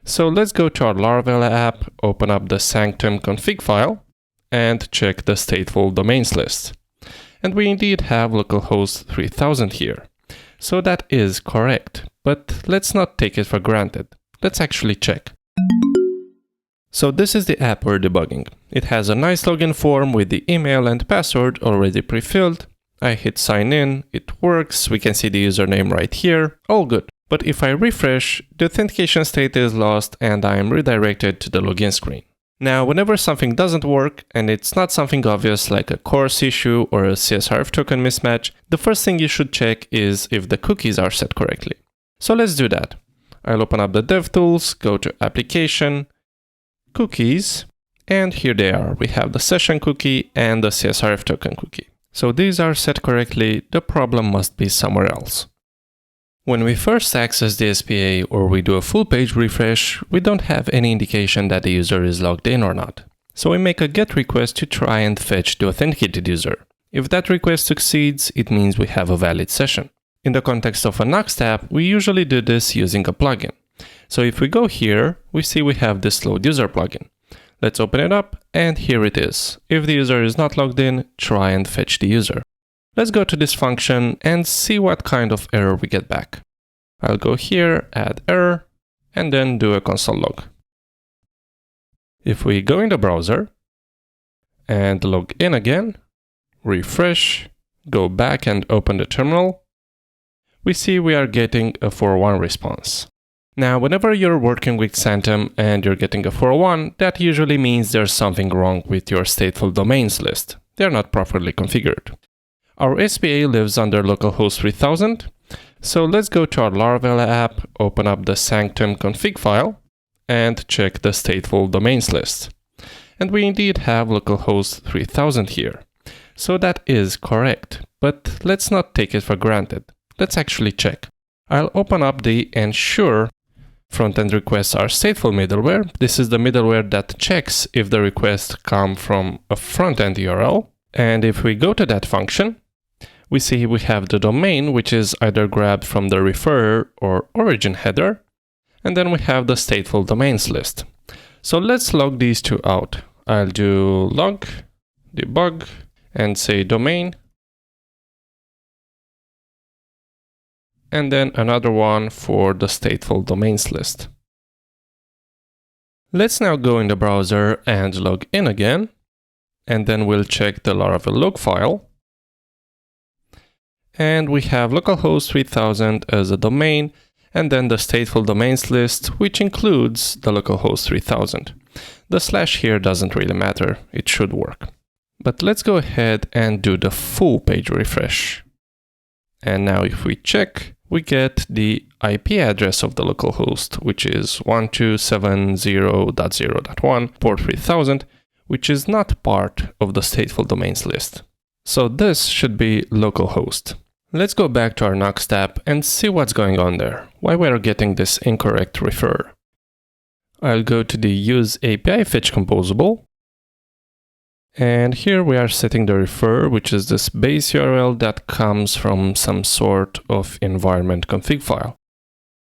So let's go to our Laravel app, open up the Sanctum config file, and check the stateful domains list. And we indeed have localhost 3000 here. So that is correct, but let's not take it for granted. Let's actually check. So this is the app we're debugging. It has a nice login form with the email and password already pre-filled. I hit sign in, it works, we can see the username right here, all good. But if I refresh, the authentication state is lost and I am redirected to the login screen. Now, whenever something doesn't work, and it's not something obvious like a CORS issue or a CSRF token mismatch, the first thing you should check is if the cookies are set correctly. So let's do that. I'll open up the DevTools, go to Application, Cookies, and here they are. We have the session cookie and the CSRF token cookie. So these are set correctly, the problem must be somewhere else. When we first access the SPA or we do a full page refresh, we don't have any indication that the user is logged in or not. So we make a GET request to try and fetch the authenticated user. If that request succeeds, it means we have a valid session. In the context of a Nuxt app, we usually do this using a plugin. So if we go here, we see we have this load user plugin. Let's open it up, and here it is. If the user is not logged in, try and fetch the user. Let's go to this function and see what kind of error we get back. I'll go here, add error, and then do a console log. If we go in the browser and log in again, refresh, go back and open the terminal, we see we are getting a 401 response. Now, whenever you're working with Sanctum and you're getting a 401, that usually means there's something wrong with your stateful domains list. They're not properly configured. Our SPA lives under localhost 3000, so let's go to our Laravel app, open up the Sanctum config file, and check the stateful domains list. And we indeed have localhost 3000 here. So that is correct, but let's not take it for granted. Let's actually check. I'll open up the ensure front-end requests are stateful middleware. This is the middleware that checks if the requests come from a front-end URL. And if we go to that function, we see we have the domain, which is either grabbed from the referrer or origin header. And then we have the stateful domains list. So let's log these two out. I'll do log, debug, and say domain. And then another one for the stateful domains list. Let's now go in the browser and log in again, and then we'll check the Laravel log file. And we have localhost 3000 as a domain, and then the stateful domains list, which includes the localhost 3000. The slash here doesn't really matter, it should work. But let's go ahead and do the full page refresh. And now if we check, we get the IP address of the localhost, which is 1270.0.1 port 3000, which is not part of the stateful domains list. So this should be localhost. Let's go back to our Nuxt app and see what's going on there, why we're getting this incorrect referrer. I'll go to the use API fetch composable. And here we are setting the referrer, which is this base URL that comes from some sort of environment config file.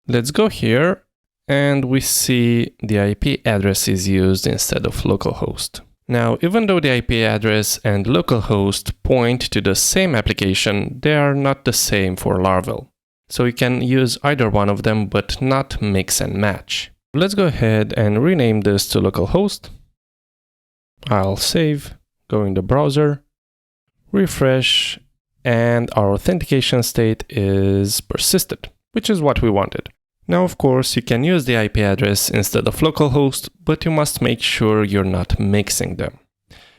Let's go here, and we see the IP address is used instead of localhost. Now, even though the IP address and localhost point to the same application, they are not the same for Laravel. So you can use either one of them, but not mix and match. Let's go ahead and rename this to localhost. I'll save, go in the browser, refresh, and our authentication state is persisted, which is what we wanted. Now, of course, you can use the IP address instead of localhost, but you must make sure you're not mixing them.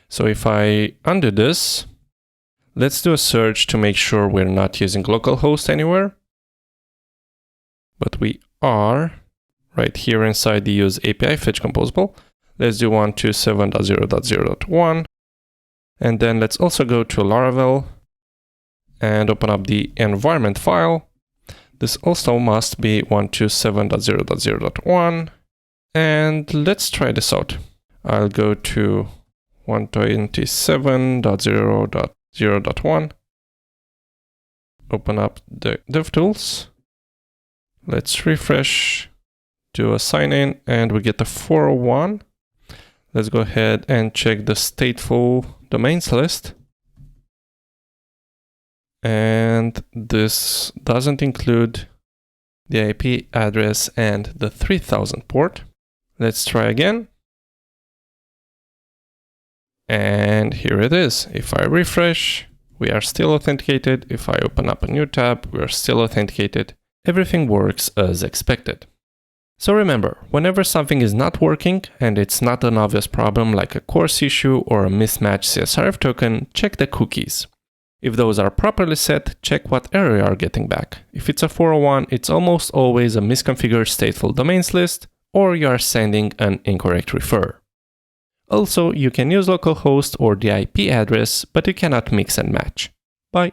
So if I undo this, let's do a search to make sure we're not using localhost anywhere. But we are right here inside the use API fetch composable. Let's do 127.0.0.1. And then let's also go to Laravel and open up the environment file. This also must be 127.0.0.1. And let's try this out. I'll go to 127.0.0.1. Open up the DevTools. Let's refresh do a sign in and we get the 401. Let's go ahead and check the stateful domains list. And this doesn't include the IP address and the 3000 port. Let's try again. And here it is. If I refresh, we are still authenticated. If I open up a new tab, we are still authenticated. Everything works as expected. So remember, whenever something is not working and it's not an obvious problem like a course issue or a mismatched CSRF token, check the cookies. If those are properly set, check what error you are getting back. If it's a 401, it's almost always a misconfigured stateful domains list, or you are sending an incorrect refer. Also, you can use localhost or the IP address, but you cannot mix and match. Bye.